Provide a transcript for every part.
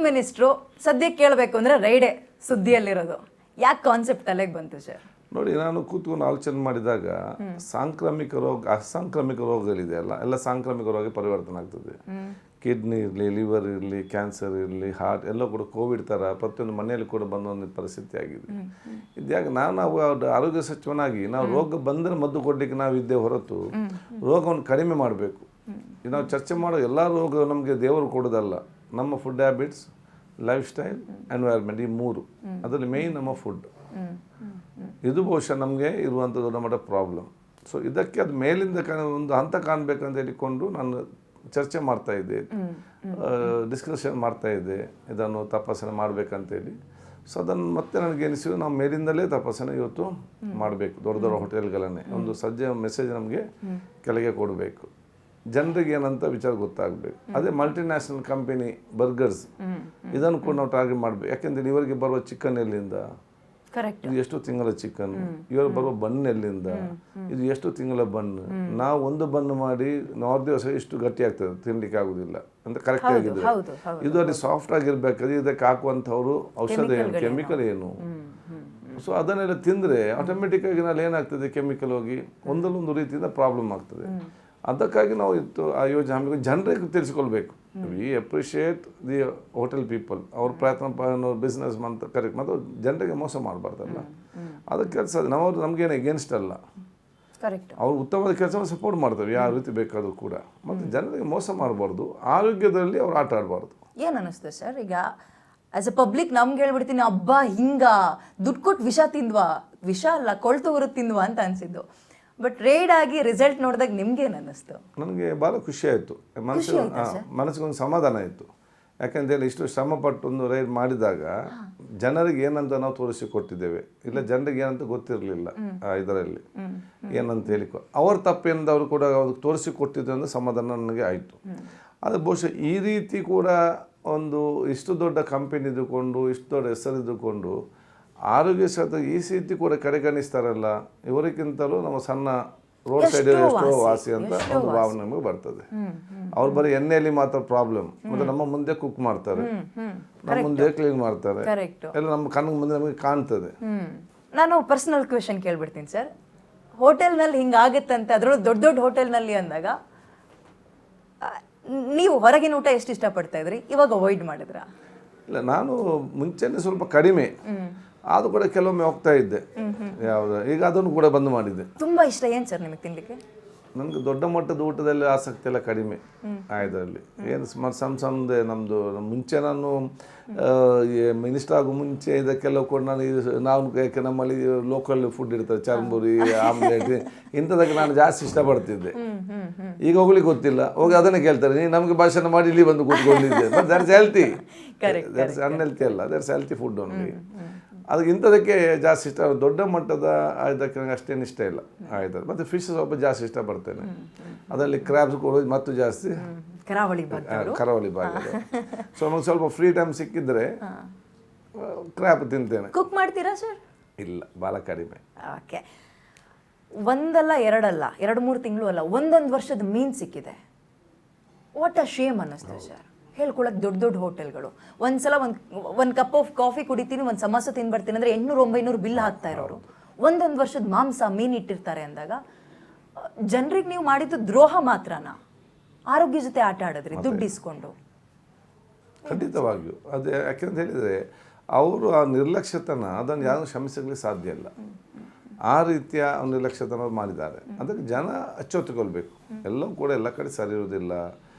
Minister ಸದ್ಯಕ್ಕೆ ಕೇಳಬೇಕು ಅಂದರೆ ರೈಡೇ ಸುದ್ದಿಯಲ್ಲಿರೋದು. ಯಾಕೆ ಕಾನ್ಸೆಪ್ಟ್ ತಲೆಗೆ ಬಂತು ಸರ್? ನೋಡಿ, ನಾನು ಕೂತ್ಕೊಂಡು ಆಲೋಚನೆ ಮಾಡಿದಾಗ ಸಾಂಕ್ರಾಮಿಕ ರೋಗ, ಅಸಾಂಕ್ರಾಮಿಕ ರೋಗಗಳಿದೆ ಎಲ್ಲ ಸಾಂಕ್ರಾಮಿಕ ರೋಗ ಪರಿವರ್ತನೆ ಆಗ್ತದೆ. ಕಿಡ್ನಿ ಇರಲಿ, ಲಿವರ್ ಇರಲಿ, ಕ್ಯಾನ್ಸರ್ ಇರಲಿ, ಹಾರ್ಟ್ ಎಲ್ಲ ಕೂಡ ಕೋವಿಡ್ ಥರ ಪ್ರತಿಯೊಂದು ಮನೆಯಲ್ಲಿ ಕೂಡ ಬಂದ ಒಂದು ಪರಿಸ್ಥಿತಿ ಆಗಿದೆ. ಇದ್ಯಾಗ ನಾವು ಆರೋಗ್ಯ ಸಚಿವನಾಗಿ ನಾವು ರೋಗ ಬಂದರೆ ಮದ್ದು ಕೊಡಲಿಕ್ಕೆ ನಾವು ಇದ್ದೇ ಹೊರತು ರೋಗವನ್ನು ಕಡಿಮೆ ಮಾಡಬೇಕು. ನಾವು ಚರ್ಚೆ ಮಾಡೋ ಎಲ್ಲ ರೋಗ ನಮಗೆ ದೇವರು ಕೊಡೋದಲ್ಲ. ನಮ್ಮ food habits, life style, environment, ಈ ಮೂರು ಅದರಲ್ಲಿ ಮೇಯ್ನ್ ನಮ್ಮ ಫುಡ್. ಇದು ಬಹುಶಃ ನಮಗೆ ಇರುವಂಥ ದೊಡ್ಡ ಮಟ್ಟ ಪ್ರಾಬ್ಲಮ್. ಸೊ ಇದಕ್ಕೆ ಅದು ಮೇಲಿಂದ ಒಂದು ಹಂತ ಕಾಣಬೇಕಂತ ಹೇಳಿಕೊಂಡು ನಾನು ಚರ್ಚೆ ಮಾಡ್ತಾ ಇದ್ದೆ, ಡಿಸ್ಕಷನ್ ಮಾಡ್ತಾ ಇದ್ದೆ, ಇದನ್ನು ತಪಾಸಣೆ ಮಾಡಬೇಕಂತೇಳಿ. ಸೊ ಅದನ್ನು ಮತ್ತೆ ನನಗೆ ಎನಿಸಿದ್ರು ನಾವು ಮೇಲಿಂದಲೇ ತಪಾಸಣೆ ಇವತ್ತು ಮಾಡಬೇಕು. ದೊಡ್ಡ ದೊಡ್ಡ ಹೋಟೆಲ್ಗಳನ್ನೇ ಒಂದು ಸಜ್ಜೆ ಮೆಸೇಜ್ ನಮಗೆ ಕೆಳಗೆ ಕೊಡಬೇಕು, ಜನರಿಗೆ ಏನಂತ ವಿಚಾರ ಗೊತ್ತಾಗಬೇಕು. ಅದೇ ಮಲ್ಟಿನ್ಯಾಷನಲ್ ಕಂಪನಿ ಬರ್ಗರ್ಸ್ ಇದನ್ನು ಕೂಡ ನಾವು ಟಾರ್ಗೆಟ್ ಮಾಡಬೇಕು. ಯಾಕೆಂದರೆ ಇವರಿಗೆ ಬರುವ ಚಿಕನ್ ಎಲ್ಲಿಂದ, ಇದು ಎಷ್ಟು ತಿಂಗಳ ಚಿಕನ್, ಇವರು ಬರುವ ಬನ್ ಎಲ್ಲಿಂದ, ಇದು ಎಷ್ಟು ತಿಂಗಳ ಬನ್. ನಾವು ಒಂದು ಬನ್ ಮಾಡಿ 4 ದಿವಸ ಇಷ್ಟು ಗಟ್ಟಿ ಆಗ್ತದೆ, ತಿನ್ಲಿಕ್ಕೆ ಆಗುದಿಲ್ಲ ಅಂತ ಕರೆಕ್ಟ್ ಆಗಿದ್ರೆ. ಇದು ಅಲ್ಲಿ ಸಾಫ್ಟ್ ಆಗಿರ್ಬೇಕಾದ್ರೆ ಇದಕ್ಕೆ ಹಾಕುವಂಥವ್ರು ಔಷಧ ಏನು, ಕೆಮಿಕಲ್ ಏನು. ಸೊ ಅದನ್ನೆಲ್ಲ ತಿಂದರೆ ಆಟೋಮೆಟಿಕ್ ಆಗಿ ನಲ್ಲಿ ಏನಾಗ್ತದೆ, ಕೆಮಿಕಲ್ ಹೋಗಿ ಒಂದಲ್ಲೊಂದು ರೀತಿಯಿಂದ ಪ್ರಾಬ್ಲಮ್ ಆಗ್ತದೆ. ಅದಕ್ಕಾಗಿ ನಾವು ಆ ಯೋಜನೆ ಜನರಿಗೆ ತಿಳಿಸ್ಕೊಳ್ಬೇಕು. We appreciate the hotel people, ಅವ್ರ ಪ್ರಯತ್ನ ಬಿಸ್ನೆಸ್ ಅಂತ ಕರೆಕ್ಟ್, ಮತ್ತು ಜನರಿಗೆ ಮೋಸ ಮಾಡಬಾರ್ದಲ್ಲ. ಅದಕ್ಕೆ ಕೆಲಸ ನಾವು ನಮಗೇನು ಎಗೇನ್ಸ್ಟ್ ಅಲ್ಲ, ಅವ್ರು ಉತ್ತಮವಾದ ಕೆಲಸವನ್ನು ಸಪೋರ್ಟ್ ಮಾಡ್ತೇವೆ ಯಾವ ರೀತಿ ಬೇಕಾದರೂ ಕೂಡ. ಮತ್ತು ಜನರಿಗೆ ಮೋಸ ಮಾಡಬಾರ್ದು, ಆರೋಗ್ಯದಲ್ಲಿ ಅವ್ರು ಆಟ ಆಡಬಾರ್ದು. ಏನು ಅನ್ನಿಸ್ತದೆ ಸರ್ ಈಗ ಆಸ್ ಎ ಪಬ್ಲಿಕ್? ನಮ್ಗೆ ಹೇಳ್ಬಿಡ್ತೀನಿ, ಹಬ್ಬ ಹಿಂಗ ದುಡ್ಡು ಕೊಟ್ಟು ವಿಷ ತಿಂದ್ವಾ, ವಿಷ ಅಲ್ಲ ಕೊಳ್ತು ಬರುತ್ತೆ ತಿಂದ್ವಾ ಅಂತ ಅನಿಸಿದ್ದು. ಬಟ್ ರೇಡ್ ಆಗಿ ರಿಸಲ್ಟ್ ನೋಡಿದಾಗ ನಿಮ್ಗೇನು ಅನ್ನಿಸ್ತು? ನನಗೆ ಭಾಳ ಖುಷಿ ಆಯಿತು, ಮನಸ್ಸಿಗೊಂದು ಸಮಾಧಾನ ಆಯಿತು. ಯಾಕೆಂತೇಳಿ ಇಷ್ಟು ಶ್ರಮಪಟ್ಟು ಒಂದು ರೈಡ್ ಮಾಡಿದಾಗ ಜನರಿಗೆ ಏನಂತ ನಾವು ತೋರಿಸಿಕೊಟ್ಟಿದ್ದೇವೆ, ಇಲ್ಲ ಜನರಿಗೆ ಏನಂತ ಗೊತ್ತಿರಲಿಲ್ಲ ಇದರಲ್ಲಿ ಏನಂತ ಹೇಳಿ ಅವ್ರ ತಪ್ಪೇನಿಂದ ಅವರು ಕೂಡ ಅವ್ರಿಗೆ ತೋರಿಸಿಕೊಟ್ಟಿದ್ದೆ ಅಂದರೆ ಸಮಾಧಾನ ನನಗೆ ಆಯಿತು. ಅದು ಬಹುಶಃ ಈ ರೀತಿ ಕೂಡ ಒಂದು ಇಷ್ಟು ದೊಡ್ಡ ಕಂಪನಿ ಇದ್ದುಕೊಂಡು, ಇಷ್ಟು ದೊಡ್ಡ ಹೆಸರು ಇದ್ದುಕೊಂಡು ಆರೋಗ್ಯ ಶಾಸ್ತ್ರ ಈ ರೀತಿ ಕೂಡ ಕಡೆಗಣಿಸ್ತಾರಲ್ಲ, ಇವರಿಗಿಂತಲೂ ನಮ್ಮ ಸಣ್ಣ ರೋಡ್ ಸೈಡ್ ಎಷ್ಟೋ ವಾಸಿ ಅಂತ ಒಂದು ಭಾವನೆ ನಮಗೆ ಬರ್ತದೆ. ಅವ್ರು ಬರೀ ಎಣ್ಣೆಯಲ್ಲಿ ಮಾತ್ರ ಪ್ರಾಬ್ಲಮ್, ಮತ್ತೆ ನಮ್ಮ ಮುಂದೆ ಕುಕ್ ಮಾಡ್ತಾರೆ, ನಮ್ಮ ಮುಂದೆ ಕ್ಲೀನ್ ಮಾಡ್ತಾರೆ, ಎಲ್ಲ ನಮ್ಮ ಕಣ್ಣಿಗೆ ಮುಂದೆ ನಮಗೆ ಕಾಣ್ತದೆ. ನಾನು ಪರ್ಸನಲ್ ಕ್ವೆಶನ್ ಕೇಳ್ಬಿಡ್ತೀನಿ ಸರ್. ಹೋಟೆಲ್ನಲ್ಲಿ ಹಿಂಗಾಗತ್ತಂತೆ, ಅದರೊಳಗೆ ದೊಡ್ಡ ದೊಡ್ಡ ಹೋಟೆಲ್ನಲ್ಲಿ ಅಂದಾಗ ನೀವು ಹೊರಗಿನ ಊಟ ಎಷ್ಟು ಇಷ್ಟಪಡ್ತಾ ಇದ್ರಿ, ಇವಾಗ ಅವಾಯ್ಡ್ ಮಾಡಿದ್ರ? ಇಲ್ಲ, ನಾನು ಮುಂಚೆನೇ ಸ್ವಲ್ಪ ಕಡಿಮೆ, ಅದು ಕೂಡ ಕೆಲವೊಮ್ಮೆ ಹೋಗ್ತಾ ಇದ್ದೆ. ಯಾವುದು ಈಗ ಅದನ್ನು ಕೂಡ ಬಂದ್ ಮಾಡಿದ್ದೆ. ತುಂಬಾ ಇಷ್ಟ ಏನು ಸರ್ ನಿಮಗೆ ತಿನ್ಲಿಕ್ಕೆ? ನನಗೆ ದೊಡ್ಡ ಮಟ್ಟದ ಊಟದಲ್ಲಿ ಆಸಕ್ತಿ ಎಲ್ಲ ಕಡಿಮೆ ಇದರಲ್ಲಿ. ಏನು ಸಣ್ಣದೇ ನಮ್ಮದು ಮುಂಚೆ ನಾನು ಮಿನಿಸ್ಟರ್ ಆಗೋ ಮುಂಚೆ ಇದಕ್ಕೆಲ್ಲ ಕೂಡ ನಾವು ಯಾಕೆ ನಮ್ಮಲ್ಲಿ ಲೋಕಲ್ ಫುಡ್ ಇರ್ತದೆ, ಚರ್ಮುರಿ, ಆಮ್ಲೆಟ್, ಇಂಥದಕ್ಕೆ ನಾನು ಜಾಸ್ತಿ ಇಷ್ಟಪಡ್ತಿದ್ದೆ. ಈಗ ಹೋಗ್ಲಿಕ್ಕೆ ಗೊತ್ತಿಲ್ಲ, ಹೋಗಿ ಅದನ್ನೇ ಕೇಳ್ತಾರೆ, ನೀನು ನಮಗೆ ಭಾಷಣ ಮಾಡಿ ಇಲ್ಲಿ ಬಂದು ಕೂತ್ಕೊಂಡಿದ್ದೆ. But that's healthy, that's unhealthy ಅಲ್ಲ, ದಟ್ಸ್ ಹೆಲ್ತಿ ಫುಡ್ ಓನ್ಲಿ. ಅದಕ್ಕೆ ಇಂಥದಕ್ಕೆ ಜಾಸ್ತಿ ಇಷ್ಟ. ದೊಡ್ಡ ಮಟ್ಟದ ಇದಕ್ಕೆ ನನಗೆ ಅಷ್ಟೇನು ಇಷ್ಟ ಇಲ್ಲ ಆಯ್ತು. ಮತ್ತು ಫಿಶ್ ಸ್ವಲ್ಪ ಜಾಸ್ತಿ ಇಷ್ಟಪಡ್ತೇನೆ. ಅದರಲ್ಲಿ ಕ್ರ್ಯಾಬ್ಸ್ ಕೊಡೋದು ಮತ್ತು ಜಾಸ್ತಿ ಕರಾವಳಿ ಭಾಗ. ಸೊ ನಮಗೆ ಸ್ವಲ್ಪ ಫ್ರೀ ಟೈಮ್ ಸಿಕ್ಕಿದ್ರೆ ಕ್ರ್ಯಾಬ್ ತಿಂತೇನೆ. ಕುಕ್ ಮಾಡ್ತೀರಾ ಸರ್? ಇಲ್ಲ, ಭಾಳ ಕಡಿಮೆ. ಓಕೆ, ಒಂದಲ್ಲ ಎರಡಲ್ಲ, 2-3 ತಿಂಗಳು ಅಲ್ಲ, 1 ವರ್ಷದ ಮೀನು ಸಿಕ್ಕಿದೆ. ವಾಟ್ ಅ ಶೇಮ್ ಅನ್ನಿಸ್ತದೆ ಸರ್ ಹೇಳ್ಕೊಳಕ್ಕೆ. ದೊಡ್ಡ ದೊಡ್ಡ ಹೋಟೆಲ್ಗಳು ಒಂದ್ಸಲ ಒಂದು ಕಪ್ ಆಫ್ ಕಾಫಿ ಕುಡಿತೀನಿ, ಒಂದು ಸಮೋಸ ತಿಂದ್ಬರ್ತೀನಿ ಅಂದರೆ 800-900 ಬಿಲ್ ಹಾಕ್ತಾ ಇರೋರು. 1 ವರ್ಷದ ಮಾಂಸ ಮೀನು ಇಟ್ಟಿರ್ತಾರೆ ಅಂದಾಗ ಜನರಿಗೆ ನೀವು ಮಾಡಿದ್ದು ದ್ರೋಹ ಮಾತ್ರನಾ? ಆರೋಗ್ಯ ಜೊತೆ ಆಟ ಆಡಿದ್ರಿ ದುಡ್ಡು ಇಸ್ಕೊಂಡು? ಖಂಡಿತವಾಗಿಯೂ ಅದು ಯಾಕೆಂತ ಹೇಳಿದರೆ ಅವರು ಆ ನಿರ್ಲಕ್ಷ್ಯತನ ಅದನ್ನು ಯಾರು ಕ್ಷಮಿಸಲಿಕ್ಕೆ ಸಾಧ್ಯ ಇಲ್ಲ. ಆ ರೀತಿಯ ನಿರ್ಲಕ್ಷ್ಯತನ ಮಾಡಿದ್ದಾರೆ. ಅದಕ್ಕೆ ಜನ ಅಚ್ಚೊತ್ತುಕೊಳ್ಬೇಕು. ಎಲ್ಲವೂ ಕೂಡ ಎಲ್ಲ ಕಡೆ ಸರಿ ಇರುವುದಿಲ್ಲ.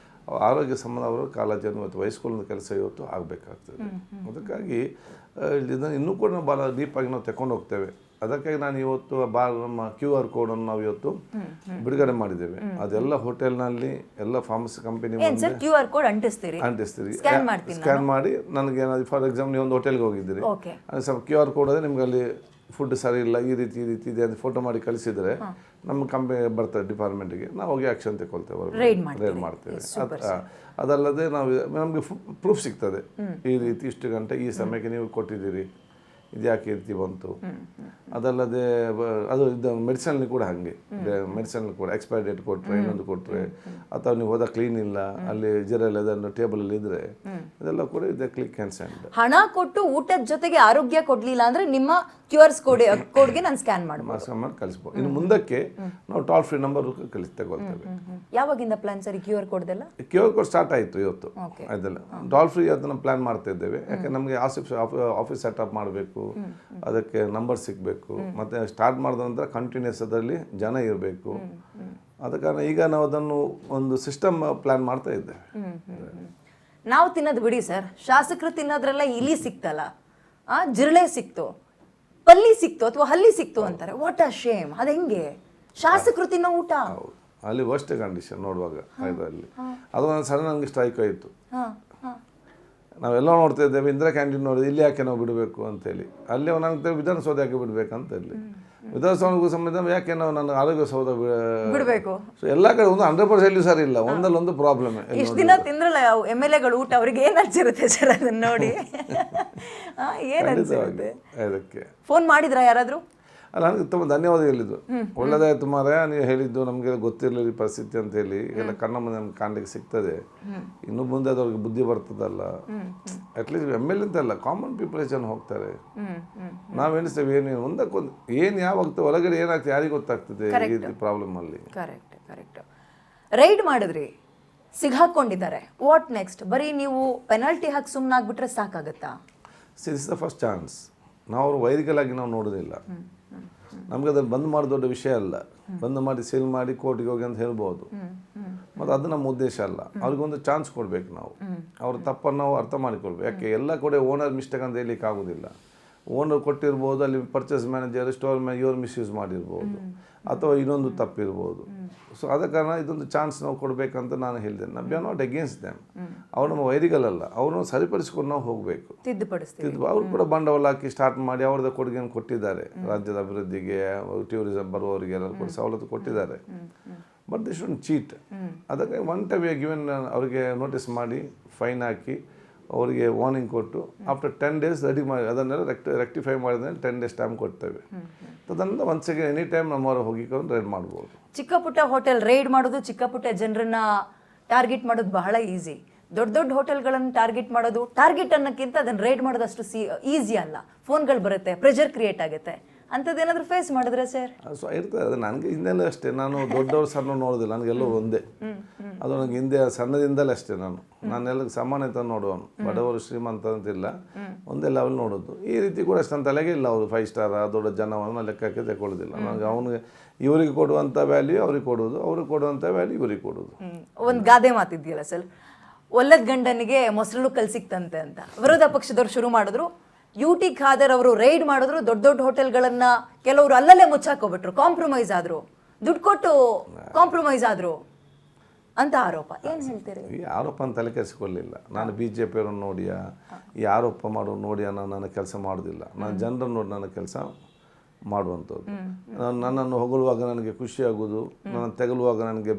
ಆರೋಗ್ಯ ಸಂಬಂಧ ಅವರು ಕಾಲೇಜನ್ನು ಮತ್ತು ಹೈಸ್ಕೂಲಿನ ಕೆಲಸ ಇವತ್ತು ಆಗಬೇಕಾಗ್ತದೆ. ಅದಕ್ಕಾಗಿ ಇದನ್ನು ಇನ್ನೂ ಕೂಡ ನಾವು ಭಾಳ ಡೀಪಾಗಿ ನಾವು ತಗೊಂಡು ಹೋಗ್ತೇವೆ. ಅದಕ್ಕಾಗಿ ನಾನು ಇವತ್ತು ನಮ್ಮ QR ಕೋಡನ್ನು ನಾವು ಇವತ್ತು ಬಿಡುಗಡೆ ಮಾಡಿದ್ದೇವೆ. ಅದೆಲ್ಲ ಹೋಟೆಲ್ನಲ್ಲಿ ಎಲ್ಲ ಫಾರ್ಮಸಿ ಕಂಪನಿ QR ಕೋಡ್ ಅಂಟಿಸ್ತೀರಿ, ಸ್ಕ್ಯಾನ್ ಮಾಡಿ ನನಗೆ ಏನಾದ್ರು ಫಾರ್ ಎಕ್ಸಾಂಪಲ್ ನೀವು ಒಂದು ಹೋಟೆಲ್ಗೆ ಹೋಗಿದ್ದೀರಿ, ಸ್ವಲ್ಪ QR ಕೋಡ್ ಅದೇ ನಿಮ್ಗೆ ಅಲ್ಲಿ ಫುಡ್ ಸರಿ ಇಲ್ಲ, ಈ ರೀತಿ ಇದೆ ಅಂತ ಫೋಟೋ ಮಾಡಿ ಕಳಿಸಿದರೆ ನಮ್ಮ ಕಂಪನಿ ಬರ್ತಾರೆ ಡಿಪಾರ್ಟ್ಮೆಂಟಿಗೆ, ನಾವು ಹೋಗಿ ಆ್ಯಕ್ಷನ್ ತಗೊಳ್ತೇವೆ, ರೈಡ್ ಮಾಡ್ತೇವೆ. ಅದಲ್ಲದೆ ನಾವು ನಮಗೆ ಪ್ರೂಫ್ ಸಿಗ್ತದೆ, ಈ ರೀತಿ ಇಷ್ಟು ಗಂಟೆ ಈ ಸಮಯಕ್ಕೆ ನೀವು ಕೊಟ್ಟಿದ್ದೀರಿ, ಇದು ಯಾಕೆ ಈ ರೀತಿ ಬಂತು. ಅದಲ್ಲದೆ ಅದು ಇದು ಮೆಡಿಸನ್ಲಿ ಕೂಡ ಹಾಗೆ, ಮೆಡಿಸನ್ ಕೂಡ ಎಕ್ಸ್ಪೈರಿ ಡೇಟ್ ಕೊಟ್ಟರೆ ಇನ್ನೊಂದು ಕೊಟ್ಟರೆ ಅಥವಾ ನೀವು ಹೋದ ಕ್ಲೀನ್ ಇಲ್ಲ ಅಲ್ಲಿ ಜರಲ್ಲಿ ಅದನ್ನು ಟೇಬಲಲ್ಲಿ ಇದ್ದರೆ ಇದೆಲ್ಲ ಕೂಡ ಇದೆ ಕ್ಲಿಕ್ ಕ್ಯಾನ್ ಸೆಂಡ್. ಹಣ ಕೊಟ್ಟು ಊಟದ ಜೊತೆಗೆ ಆರೋಗ್ಯ ಕೊಡ್ಲಿಲ್ಲ ಅಂದ್ರೆ ನಿಮ್ಮ QR ಕೋಡ್ಗೆ ನಾನು ಸ್ಕ್ಯಾನ್ ಮಾಡ್ಬೋದು, ಮಾಡಿ ಕಳಿಸ್ಬೋದು. ಇನ್ನು ಮುಂದಕ್ಕೆ ನಾವು ಟೋಲ್ ಫ್ರೀ ನಂಬರ್ ತಗೊಳ್ತೇವೆ. ಯಾವಾಗಿಂದ ಪ್ಲಾನ್ ಸರಿ QR ಕೋಡ್ದೆಲ್ಲ? QR ಕೋಡ್ ಸ್ಟಾರ್ಟ್ ಆಯಿತು ಇವತ್ತು. ಅದೆಲ್ಲ ಟೋಲ್ ಫ್ರೀ ಅದನ್ನು ಪ್ಲಾನ್ ಮಾಡ್ತಾ ಇದ್ದೇವೆ. ಯಾಕೆ ನಮಗೆ ಆಫೀಸ್ ಸೆಟಪ್ ಮಾಡಬೇಕು, ಅದಕ್ಕೆ ನಂಬರ್ ಸಿಗಬೇಕು, ಮತ್ತು ಸ್ಟಾರ್ಟ್ ಮಾಡಿದ ನಂತರ ಕಂಟಿನ್ಯೂಸ್ ಅದರಲ್ಲಿ ಜನ ಇರಬೇಕು. ಆದ ಕಾರಣ ಈಗ ನಾವು ಅದನ್ನು ಒಂದು ಸಿಸ್ಟಮ್ ಪ್ಲಾನ್ ಮಾಡ್ತಾ ಇದ್ದೇವೆ. ನಾವು ತಿನ್ನೋದು ಬಿಡಿ ಸರ್, ಶಾಸಕರು ತಿನ್ನೋದ್ರೆಲ್ಲ ಇಲಿ ಸಿಕ್ತಲ್ಲ, ಜಿರಳೆ ಸಿಕ್ತು, ಪಲ್ಲಿ ಸಿಕ್ತು ಅಥವಾ ಹಲ್ಲಿ ಸಿಕ್ತು ಅಂತಾರೆ. What a Shem. ಅದು ಹೆಂಗೆ ಶಾಸಕರು ತಿನ್ನೋ ಊಟ? ಅಲ್ಲಿ ವರ್ಸ್ಟ್ ಕಂಡೀಷನ್ ನೋಡುವಾಗ ಇದರಲ್ಲಿ ಅದು ಒಂದು ಸಡನ್ ನನಗೆ ಸ್ಟ್ರೈಕ್ ಆಯಿತು. ನಾವೆಲ್ಲ ನೋಡ್ತಾ ಇದ್ದೇವೆ, ಇಂದಿರಾ ಕ್ಯಾಂಟೀನ್ ನೋಡಿದ್ರೆ ಇಲ್ಲಿ ಯಾಕೆ ನಾವು ಬಿಡಬೇಕು ಅಂತೇಳಿ. ಅಲ್ಲಿ ನನಗೆ ವಿಧಾನಸೌಧ ಯಾಕೆ ಬಿಡಬೇಕಂತ ಹೇಳಿ, ವಿಧಾನಸೌಧಕ್ಕೂ ಸಂಬಂಧ ಯಾಕೆ ನಾವು ನನ್ನ ಆರೋಗ್ಯ ಸೌಧ ಬಿಡಬೇಕು. ಸೊ ಎಲ್ಲ ಕಡೆ ಒಂದು 100% ಸರಿ ಇಲ್ಲ, ಒಂದಲ್ಲೊಂದು ಪ್ರಾಬ್ಲಮ್. ಇಷ್ಟು ದಿನ ತಿಂದ್ರಲ್ಲ MLA ಗಳು ಊಟ, ಅವ್ರಿಗೆ ಏನು ಅನ್ಸಿರುತ್ತೆ ಸರ್ ಅದನ್ನ ನೋಡಿ? ಏನು ಅನ್ಸಿರುತ್ತೆ? ಅದಕ್ಕೆ ಫೋನ್ ಮಾಡಿದ್ರಾ ಯಾರಾದರೂ? ಅಲ್ಲ, ನನಗೆ ತುಂಬ ಧನ್ಯವಾದ ಹೇಳಿದ್ದು. ಒಳ್ಳೆದಾಯ್ತು ಮಾರಾಯ, ನೀವು ಹೇಳಿದ್ದು ನಮಗೆ ಗೊತ್ತಿರಲಿಲ್ಲ ಈ ಪರಿಸ್ಥಿತಿ ಅಂತ ಹೇಳಿ. ಎಲ್ಲ ಕಣ್ಣ ಮುಂದೆ ನಮ್ಗೆ ಕಾಣಲಿಕ್ಕೆ ಸಿಗ್ತದೆ. ಇನ್ನು ಮುಂದೆ ಅದವ್ರಿಗೆ ಬುದ್ಧಿ ಬರ್ತದಲ್ಲ. ಅಟ್ಲೀಸ್ಟ್ MLA ಅಂತಲ್ಲ, ಕಾಮನ್ ಪೀಪಲ್ ಜನ ಹೋಗ್ತಾರೆ. ನಾವು ಎಣಿಸ್ತೇವೆ ಏನು ಒಂದಕ್ಕೊಂದು ಏನು ಯಾವಾಗ್ತದೆ ಒಳಗಡೆ ಏನಾಗ್ತದೆ ಯಾರಿಗೆ ಗೊತ್ತಾಗ್ತದೆ ಈ ರೀತಿ ಪ್ರಾಬ್ಲಮ್ ಅಲ್ಲಿ. ಕರೆಕ್ಟ್. ರೈಡ್ ಮಾಡಿದ್ರಿ, ಸಿಗಾಕೊಂಡಿದ್ದಾರೆ, ವಾಟ್ ನೆಕ್ಸ್ಟ್? ಬರೀ ನೀವು ಪೆನಾಲ್ಟಿ ಹಾಕಿ ಸುಮ್ಮನಾಗ್ಬಿಟ್ರೆ ಸಾಕಾಗತ್ತಾ? This the first chance. ನಾವು ಅವರು ವೈರಿಕಲಾಗಿ ನಾವು ನೋಡೋದಿಲ್ಲ. ನಮಗೆ ಅದನ್ನು ಬಂದ್ ಮಾಡಿ ದೊಡ್ಡ ವಿಷಯ ಅಲ್ಲ. ಬಂದ್ ಮಾಡಿ ಸೇಲ್ ಮಾಡಿ ಕೋರ್ಟಿಗೆ ಹೋಗಿ ಅಂತ ಹೇಳ್ಬೋದು, ಮತ್ತು ಅದು ನಮ್ಮ ಉದ್ದೇಶ ಅಲ್ಲ. ಅವ್ರಿಗೊಂದು ಚಾನ್ಸ್ ಕೊಡ್ಬೇಕು ನಾವು. ಅವ್ರ ತಪ್ಪನ್ನು ನಾವು ಅರ್ಥ ಮಾಡಿಕೊಳ್ಬೇಕು. ಯಾಕೆ ಎಲ್ಲ ಕೂಡ ಓನರ್ ಮಿಸ್ಟೇಕ್ ಅಂತ ಹೇಳಲಿಕ್ಕೆ ಆಗೋದಿಲ್ಲ. ಓನರ್ ಕೊಟ್ಟಿರ್ಬೋದು, ಅಲ್ಲಿ ಪರ್ಚೇಸ್ ಮ್ಯಾನೇಜರ್ ಸ್ಟೋರ್ ಇವ್ರು ಮಿಸ್ಯೂಸ್ ಮಾಡಿರ್ಬೋದು, ಅಥವಾ ಇನ್ನೊಂದು ತಪ್ಪಿರ್ಬೋದು. ಸೊ ಆದ ಕಾರಣ ಇದೊಂದು ಚಾನ್ಸ್ ನಾವು ಕೊಡಬೇಕಂತ ನಾನು ಹೇಳಿದೆ. ನಾವು we are not against them. ಅವ್ರು ನಮ್ಮ ವೈರಿಗಳಲ್ಲ, ಅವ್ರನ್ನ ಸರಿಪಡಿಸ್ಕೊಂಡು ನಾವು ಹೋಗಬೇಕು. ಅವ್ರು ಕೂಡ ಬಂಡವಾಳ ಹಾಕಿ ಸ್ಟಾರ್ಟ್ ಮಾಡಿ ಅವ್ರದ್ದು ಕೊಡುಗೆಯನ್ನು ಕೊಟ್ಟಿದ್ದಾರೆ. ರಾಜ್ಯದ ಅಭಿವೃದ್ಧಿಗೆ, ಟೂರಿಸಂ ಬರುವವರಿಗೆ ಎಲ್ಲ ಕೂಡ ಸವಲತ್ತು ಕೊಟ್ಟಿದ್ದಾರೆ. But they should cheat. ಅದಕ್ಕೆ ಒನ್ ಟೈಮ್ ಗಿವನ್ ಅವರಿಗೆ ನೋಟಿಸ್ ಮಾಡಿ ಫೈನ್ ಹಾಕಿ ಅವರಿಗೆ ವಾರ್ನಿಂಗ್ ಕೊಟ್ಟು ಆಫ್ಟರ್ 10 days ರೆಡಿ ಮಾಡಿ ಅದನ್ನೆಲ್ಲ ರೆಕ್ಟಿಫೈ ಮಾಡಿದ್ರೆ 10 days ಟೈಮ್ ಕೊಡ್ತೇವೆ. ಅದರಿಂದ ಒಂದ್ಸಗೆ ಎನಿ ಟೈಮ್ ನಮ್ಮವರು ಹೋಗಿಕೊಂಡು ರೈಡ್ ಮಾಡ್ಬೋದು. ಚಿಕ್ಕ ಪುಟ್ಟ ಹೋಟೆಲ್ ರೈಡ್ ಮಾಡೋದು, ಚಿಕ್ಕ ಪುಟ್ಟ ಜನರನ್ನ ಟಾರ್ಗೆಟ್ ಮಾಡೋದು ಬಹಳ ಈಸಿ. ದೊಡ್ಡ ದೊಡ್ಡ ಹೋಟೆಲ್ಗಳನ್ನು ಟಾರ್ಗೆಟ್ ಮಾಡೋದು, ಟಾರ್ಗೆಟ್ ಅನ್ನೋಕ್ಕಿಂತ ಅದನ್ನು ರೈಡ್ ಮಾಡೋದು ಅಷ್ಟು ಈಸಿ ಅಲ್ಲ. ಫೋನ್ಗಳು ಬರುತ್ತೆ, ಪ್ರೆಷರ್ ಕ್ರಿಯೇಟ್ ಆಗುತ್ತೆ. ಅಂಥದ್ದೇನಾದರೂ ಫೇಸ್ ಮಾಡಿದ್ರೆ ಸರ್? ಸೊ ಇರ್ತದೆ. ಅದು ನನಗೆ ಹಿಂದೆಲ್ಲ ಅಷ್ಟೇ, ನಾನು ದೊಡ್ಡವ್ರು ಸಣ್ಣ ನೋಡೋದಿಲ್ಲ, ನನಗೆಲ್ಲೂ ಒಂದೇ. ಅದು ನನಗೆ ಹಿಂದೆ ಸಣ್ಣದಿಂದಲೇ ಅಷ್ಟೇ. ನಾನೆಲ್ಲ ಸಮಾನತೆ ನೋಡುವನು, ಬಡವರು ಶ್ರೀಮಂತ ಅಂತಿಲ್ಲ, ಒಂದೇ ಲೆವೆಲ್ ನೋಡೋದು. ಈ ರೀತಿ ಕೂಡ ಅಷ್ಟು ನನ್ನ ತಲೆಗೆ ಇಲ್ಲ. ಅವರು 5 ಸ್ಟಾರ್ ದೊಡ್ಡ ಜನವನ್ನು ಲೆಕ್ಕಕ್ಕೆ ತಗೊಳ್ಳೋದಿಲ್ಲ. ನನಗೆ ಅವನಿಗೆ ಇವರಿಗೆ ಕೊಡುವಂಥ ವ್ಯಾಲ್ಯೂ ಅವ್ರಿಗೆ ಕೊಡೋದು, ಅವ್ರಿಗೆ ಕೊಡುವಂಥ ವ್ಯಾಲ್ಯೂ ಇವರಿಗೆ ಕೊಡೋದು. ಒಂದು ಗಾದೆ ಮಾತಿದೆಯಲ್ಲ ಸರ್, ಒಲ್ಲದ ಗಂಡನಿಗೆ ಮೊಸರು ಕಲ್ ಸಿಕ್ತಂತೆ ಅಂತ ವಿರೋಧ ಪಕ್ಷದವ್ರು ಶುರು ಮಾಡಿದ್ರು. UT ಖಾದರ್ ಅವರು ರೈಡ್ ಮಾಡಿದ್ರು, ದೊಡ್ಡ ದೊಡ್ಡ ಹೋಟೆಲ್ಗಳನ್ನ ಕೆಲವರು ಅಲ್ಲಲ್ಲೇ ಮುಚ್ಚಾಕೋಬಿಟ್ರು, ಕಾಂಪ್ರಮೈಸ್ ಆದ್ರು, ದುಡ್ಡು ಕೊಟ್ಟು ಕಾಂಪ್ರಮೈಸ್ ಆದ್ರು ಅಂತ ಆರೋಪ. ಏನು ಹೇಳ್ತೀರಿ? ಈ ಆರೋಪ ಅಂತ ತಲೆ ಕೆಡಿಸಿಕೊಳ್ಳಿಲ್ಲ. ನಾನು BJP ಅವರನ್ನು ನೋಡಿಯಾ ಈ ಆರೋಪ ಮಾಡೋ ನೋಡಿಯಾ ನಾನು ನನ್ನ ಕೆಲಸ ಮಾಡೋದಿಲ್ಲ. ನಾನು ಜನರನ್ನು ನೋಡಿ ನನ್ನ ಕೆಲಸ ಮಾಡುವಂಥದ್ದು. ನನ್ನನ್ನು ಹೊಗಳುವಾಗ ನನಗೆ ಖುಷಿಯಾಗೋದು, ನನ್ನ ತೆಗಲುವಾಗ ನನಗೆ